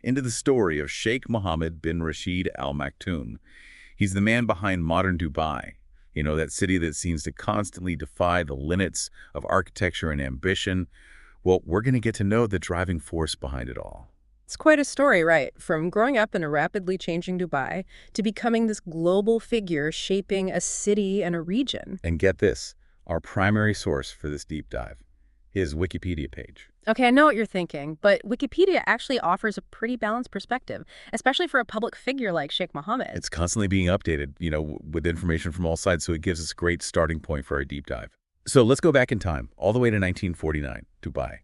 into the story of Sheikh Mohammed bin Rashid Al Maktoum. He's the man behind modern Dubai, that city that seems to constantly defy the limits of architecture and ambition. Well, we're going to get to know the driving force behind it all. It's quite a story, right? From growing up in a rapidly changing Dubai to becoming this global figure shaping a city and a region. And get this, our primary source for this deep dive, his Wikipedia page. Okay, I know what you're thinking, but Wikipedia actually offers a pretty balanced perspective, especially for a public figure like Sheikh Mohammed. It's constantly being updated, with information from all sides, so it gives us a great starting point for our deep dive. So let's go back in time, all the way to 1949, Dubai.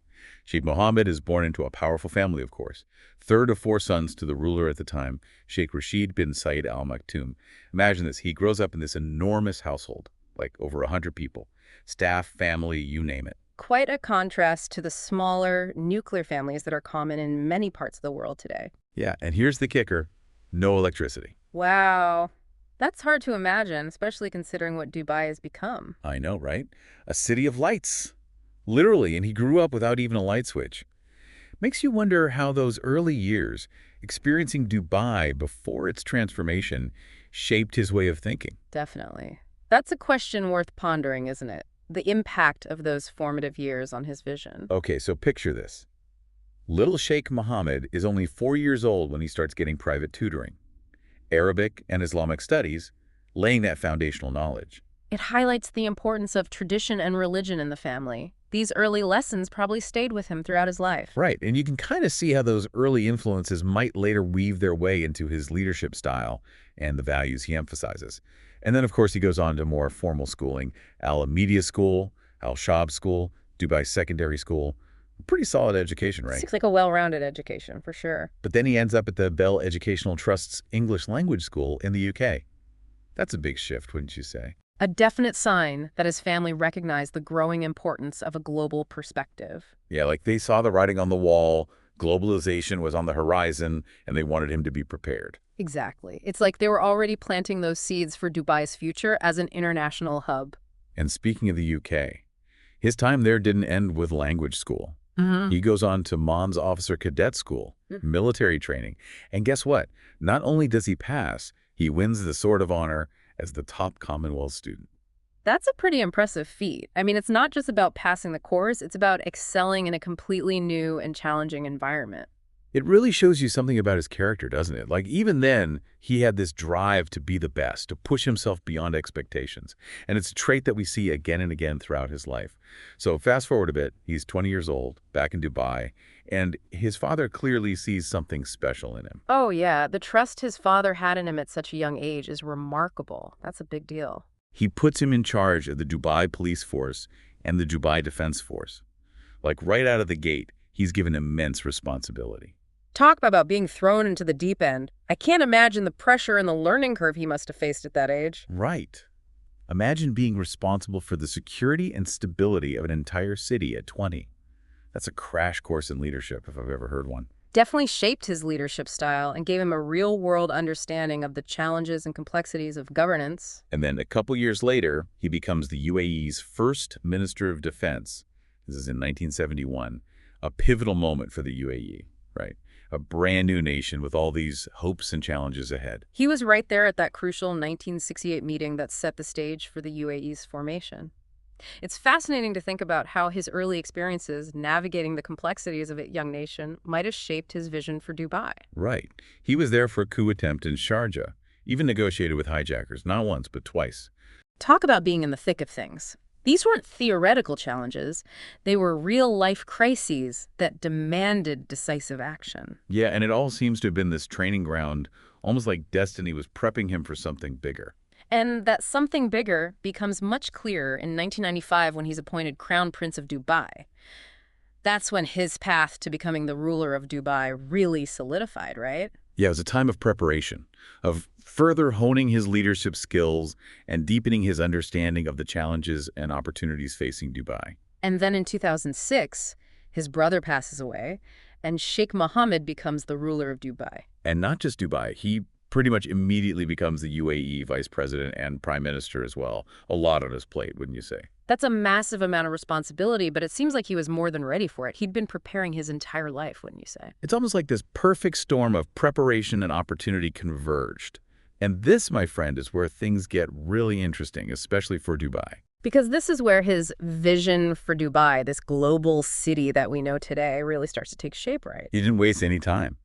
Sheikh Mohammed is born into a powerful family, of course. Third of four sons to the ruler at the time, Sheikh Rashid bin Said Al Maktoum. Imagine this, he grows up in this enormous household, like over 100 people. Staff, family, you name it. Quite a contrast to the smaller, nuclear families that are common in many parts of the world today. Yeah, and here's the kicker, no electricity. Wow. That's hard to imagine, especially considering what Dubai has become. I know, right? A city of lights. Literally, and he grew up without even a light switch. Makes you wonder how those early years, experiencing Dubai before its transformation, shaped his way of thinking. Definitely. That's a question worth pondering, isn't it? The impact of those formative years on his vision. Okay, so picture this. Little Sheikh Mohammed is only 4 years old when he starts getting private tutoring. Arabic and Islamic studies, laying that foundational knowledge. It highlights the importance of tradition and religion in the family. These early lessons probably stayed with him throughout his life. Right, and you can kind of see how those early influences might later weave their way into his leadership style and the values he emphasizes. And then, of course, he goes on to more formal schooling. Al Media School, Al Shab School, Dubai Secondary School. Pretty solid education, right? Seems like a well-rounded education, for sure. But then he ends up at the Bell Educational Trust's English Language School in the UK. That's a big shift, wouldn't you say? A definite sign that his family recognized the growing importance of a global perspective. Yeah, like they saw the writing on the wall, globalization was on the horizon, and they wanted him to be prepared. Exactly. It's like they were already planting those seeds for Dubai's future as an international hub. And speaking of the UK, his time there didn't end with language school. He goes on to Mons Officer Cadet School, military training. And guess what? Not only does he pass, he wins the Sword of Honor as the top Commonwealth student. That's a pretty impressive feat. I mean, it's not just about passing the course, it's about excelling in a completely new and challenging environment. It really shows you something about his character, doesn't it? Like, even then, he had this drive to be the best, to push himself beyond expectations. And it's a trait that we see again and again throughout his life. So fast forward a bit, he's 20 years old, back in Dubai, and his father clearly sees something special in him. Oh, yeah. The trust his father had in him at such a young age is remarkable. That's a big deal. He puts him in charge of the Dubai Police Force and the Dubai Defense Force. Like, right out of the gate, he's given immense responsibility. Talk about being thrown into the deep end. I can't imagine the pressure and the learning curve he must have faced at that age. Right. Imagine being responsible for the security and stability of an entire city at 20. That's a crash course in leadership, if I've ever heard one. Definitely shaped his leadership style and gave him a real-world understanding of the challenges and complexities of governance. And then a couple years later, he becomes the UAE's first Minister of Defense. This is in 1971, a pivotal moment for the UAE, right? A brand new nation with all these hopes and challenges ahead. He was right there at that crucial 1968 meeting that set the stage for the UAE's formation. It's fascinating to think about how his early experiences navigating the complexities of a young nation might have shaped his vision for Dubai. Right. He was there for a coup attempt in Sharjah, even negotiated with hijackers, not once, but twice. Talk about being in the thick of things. These weren't theoretical challenges. They were real-life crises that demanded decisive action. Yeah, and it all seems to have been this training ground, almost like destiny was prepping him for something bigger. And that something bigger becomes much clearer in 1995 when he's appointed Crown Prince of Dubai. That's when his path to becoming the ruler of Dubai really solidified, right? Yeah, it was a time of preparation, of further honing his leadership skills and deepening his understanding of the challenges and opportunities facing Dubai. And then in 2006, his brother passes away, and Sheikh Mohammed becomes the ruler of Dubai. And not just Dubai, he pretty much immediately becomes the UAE vice president and prime minister as well. A lot on his plate, wouldn't you say? That's a massive amount of responsibility, but it seems like he was more than ready for it. He'd been preparing his entire life, wouldn't you say? It's almost like this perfect storm of preparation and opportunity converged. And this, my friend, is where things get really interesting, especially for Dubai. Because this is where his vision for Dubai, this global city that we know today, really starts to take shape, right? He didn't waste any time.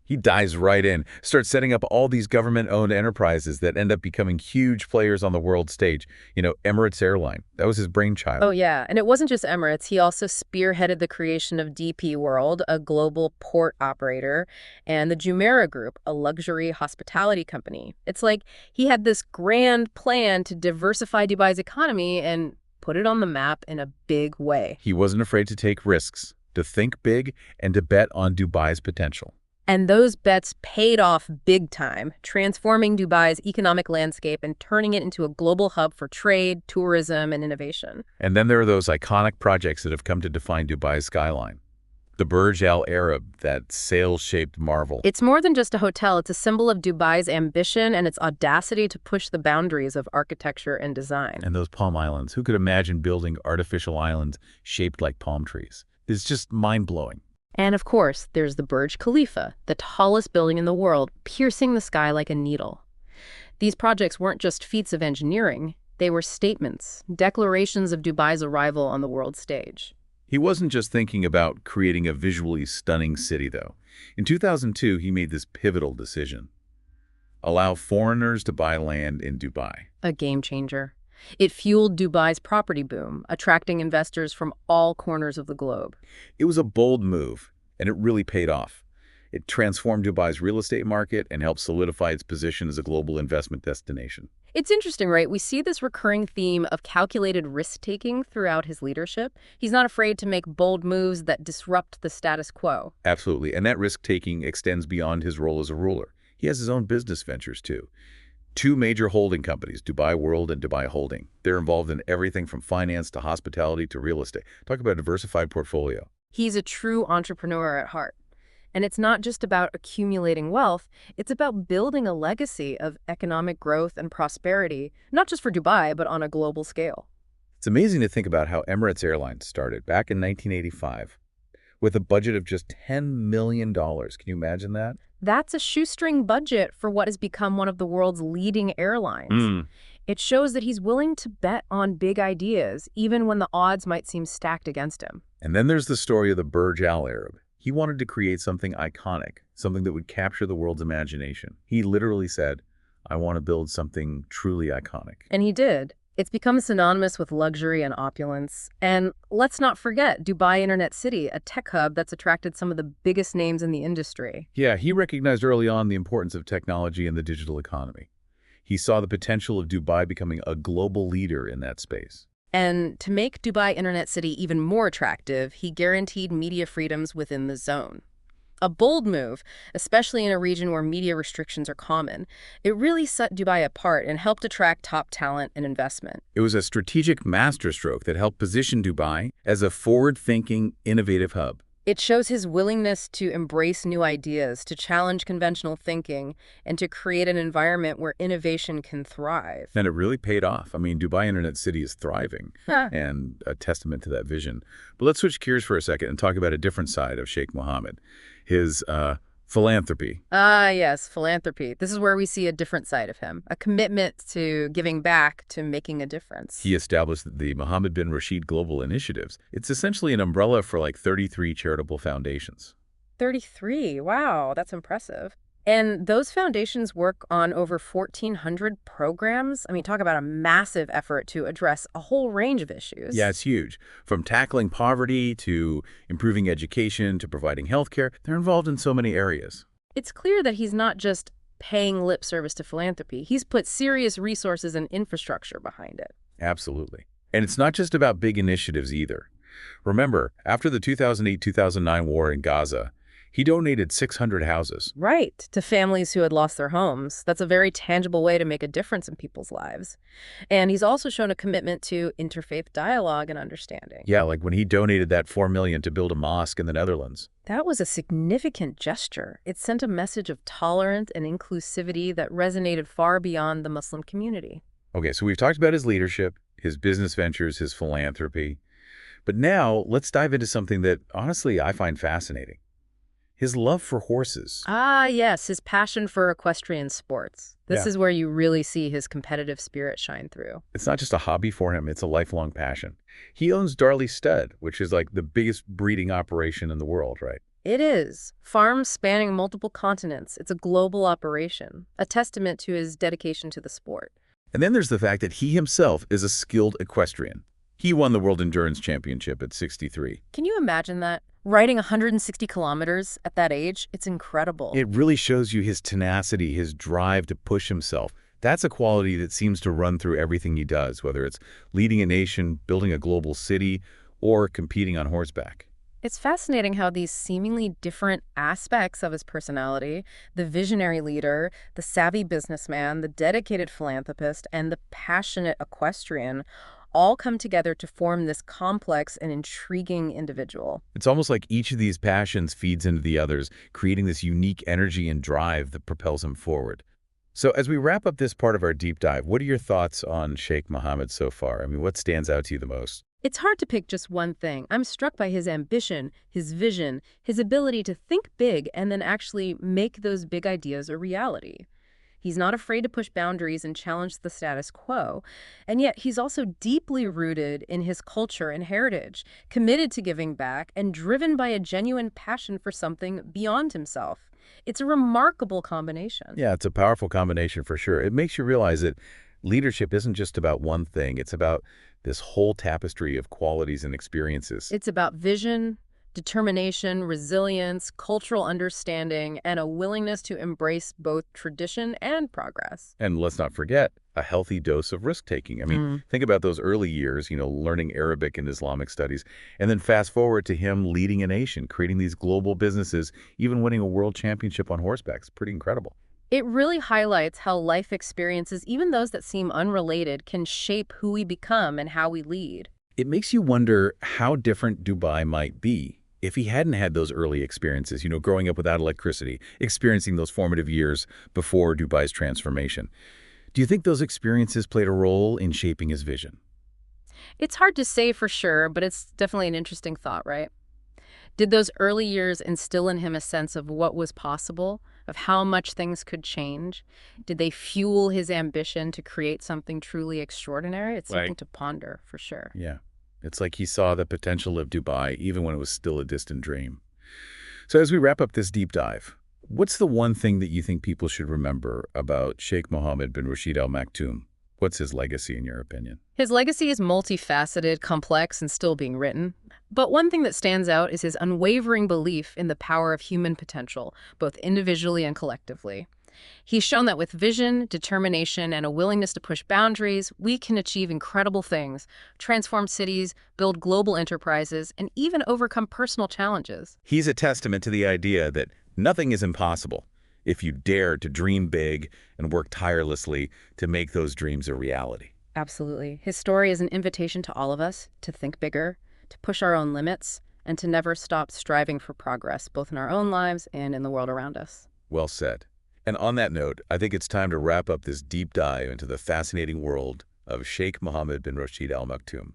He dives right in, starts setting up all these government-owned enterprises that end up becoming huge players on the world stage. Emirates Airline, that was his brainchild. Oh, yeah. And it wasn't just Emirates. He also spearheaded the creation of DP World, a global port operator, and the Jumeirah Group, a luxury hospitality company. It's like he had this grand plan to diversify Dubai's economy and put it on the map in a big way. He wasn't afraid to take risks, to think big, and to bet on Dubai's potential. And those bets paid off big time, transforming Dubai's economic landscape and turning it into a global hub for trade, tourism, and innovation. And then there are those iconic projects that have come to define Dubai's skyline. The Burj Al Arab, that sail-shaped marvel. It's more than just a hotel. It's a symbol of Dubai's ambition and its audacity to push the boundaries of architecture and design. And those palm islands. Who could imagine building artificial islands shaped like palm trees? It's just mind-blowing. And of course, there's the Burj Khalifa, the tallest building in the world, piercing the sky like a needle. These projects weren't just feats of engineering. They were statements, declarations of Dubai's arrival on the world stage. He wasn't just thinking about creating a visually stunning city, though. In 2002, he made this pivotal decision. Allow foreigners to buy land in Dubai. A game changer. It fueled Dubai's property boom, attracting investors from all corners of the globe. It was a bold move, and it really paid off. It transformed Dubai's real estate market and helped solidify its position as a global investment destination. It's interesting, right? We see this recurring theme of calculated risk-taking throughout his leadership. He's not afraid to make bold moves that disrupt the status quo. Absolutely, and that risk-taking extends beyond his role as a ruler. He has his own business ventures, too. Two major holding companies, Dubai World and Dubai Holding. They're involved in everything from finance to hospitality to real estate. Talk about a diversified portfolio. He's a true entrepreneur at heart. And it's not just about accumulating wealth, it's about building a legacy of economic growth and prosperity, not just for Dubai, but on a global scale. It's amazing to think about how Emirates Airlines started back in 1985 with a budget of just $10 million. Can you imagine that? That's a shoestring budget for what has become one of the world's leading airlines. It shows that he's willing to bet on big ideas, even when the odds might seem stacked against him. And then there's the story of the Burj Al Arab. He wanted to create something iconic, something that would capture the world's imagination. He literally said, I want to build something truly iconic. And he did. It's become synonymous with luxury and opulence. And let's not forget Dubai Internet City, a tech hub that's attracted some of the biggest names in the industry. Yeah, he recognized early on the importance of technology in the digital economy. He saw the potential of Dubai becoming a global leader in that space. And to make Dubai Internet City even more attractive, he guaranteed media freedoms within the zone. A bold move, especially in a region where media restrictions are common. It really set Dubai apart and helped attract top talent and investment. It was a strategic masterstroke that helped position Dubai as a forward-thinking, innovative hub. It shows his willingness to embrace new ideas, to challenge conventional thinking, and to create an environment where innovation can thrive. And it really paid off. I mean, Dubai Internet City is thriving and a testament to that vision. But let's switch gears for a second and talk about a different side of Sheikh Mohammed, his philanthropy. Yes, philanthropy. This is where we see a different side of him, a commitment to giving back, to making a difference. He established the Mohammed bin Rashid Global Initiatives. It's essentially an umbrella for like 33 charitable foundations. 33. Wow, that's impressive. And those foundations work on over 1,400 programs. I mean, talk about a massive effort to address a whole range of issues. Yeah, it's huge. From tackling poverty to improving education to providing healthcare, they're involved in so many areas. It's clear that he's not just paying lip service to philanthropy. He's put serious resources and infrastructure behind it. Absolutely. And it's not just about big initiatives either. Remember, after the 2008-2009 war in Gaza, He donated 600 houses. Right, to families who had lost their homes. That's a very tangible way to make a difference in people's lives. And he's also shown a commitment to interfaith dialogue and understanding. Yeah, like when he donated that 4 million to build a mosque in the Netherlands. That was a significant gesture. It sent a message of tolerance and inclusivity that resonated far beyond the Muslim community. Okay, so we've talked about his leadership, his business ventures, his philanthropy. But now let's dive into something that, honestly, I find fascinating. His love for horses. Ah, yes, his passion for equestrian sports. This Yeah. is where you really see his competitive spirit shine through. It's not just a hobby for him, it's a lifelong passion. He owns Darley Stud, which is like the biggest breeding operation in the world, right? It is. Farms spanning multiple continents. It's a global operation, a testament to his dedication to the sport. And then there's the fact that he himself is a skilled equestrian. He won the World Endurance Championship at 63. Can you imagine that? Riding 160 kilometers at that age, it's incredible. It really shows you his tenacity, his drive to push himself. That's a quality that seems to run through everything he does, whether it's leading a nation, building a global city, or competing on horseback. It's fascinating how these seemingly different aspects of his personality, the visionary leader, the savvy businessman, the dedicated philanthropist, and the passionate equestrian, all come together to form this complex and intriguing individual. It's almost like each of these passions feeds into the others, creating this unique energy and drive that propels him forward. So as we wrap up this part of our deep dive, what are your thoughts on Sheikh Mohammed so far? I mean, what stands out to you the most? It's hard to pick just one thing. I'm struck by his ambition, his vision, his ability to think big and then actually make those big ideas a reality. He's not afraid to push boundaries and challenge the status quo. And yet he's also deeply rooted in his culture and heritage, committed to giving back, and driven by a genuine passion for something beyond himself. It's a remarkable combination. Yeah, it's a powerful combination for sure. It makes you realize that leadership isn't just about one thing. It's about this whole tapestry of qualities and experiences. It's about vision, determination, resilience, cultural understanding, and a willingness to embrace both tradition and progress. And let's not forget, a healthy dose of risk-taking. I mean, think about those early years, learning Arabic and Islamic studies, and then fast forward to him leading a nation, creating these global businesses, even winning a world championship on horseback. It's pretty incredible. It really highlights how life experiences, even those that seem unrelated, can shape who we become and how we lead. It makes you wonder how different Dubai might be if he hadn't had those early experiences, growing up without electricity, experiencing those formative years before Dubai's transformation. Do you think those experiences played a role in shaping his vision? It's hard to say for sure, but it's definitely an interesting thought, right? Did those early years instill in him a sense of what was possible, of how much things could change? Did they fuel his ambition to create something truly extraordinary? It's something to ponder, for sure. Yeah. It's like he saw the potential of Dubai even when it was still a distant dream. So as we wrap up this deep dive, what's the one thing that you think people should remember about Sheikh Mohammed bin Rashid Al Maktoum? What's his legacy in your opinion? His legacy is multifaceted, complex, and still being written. But one thing that stands out is his unwavering belief in the power of human potential, both individually and collectively. He's shown that with vision, determination, and a willingness to push boundaries, we can achieve incredible things, transform cities, build global enterprises, and even overcome personal challenges. He's a testament to the idea that nothing is impossible if you dare to dream big and work tirelessly to make those dreams a reality. Absolutely. His story is an invitation to all of us to think bigger, to push our own limits, and to never stop striving for progress, both in our own lives and in the world around us. Well said. And on that note, I think it's time to wrap up this deep dive into the fascinating world of Sheikh Mohammed bin Rashid Al Maktoum.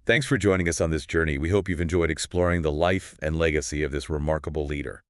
Thanks for joining us on this journey. We hope you've enjoyed exploring the life and legacy of this remarkable leader.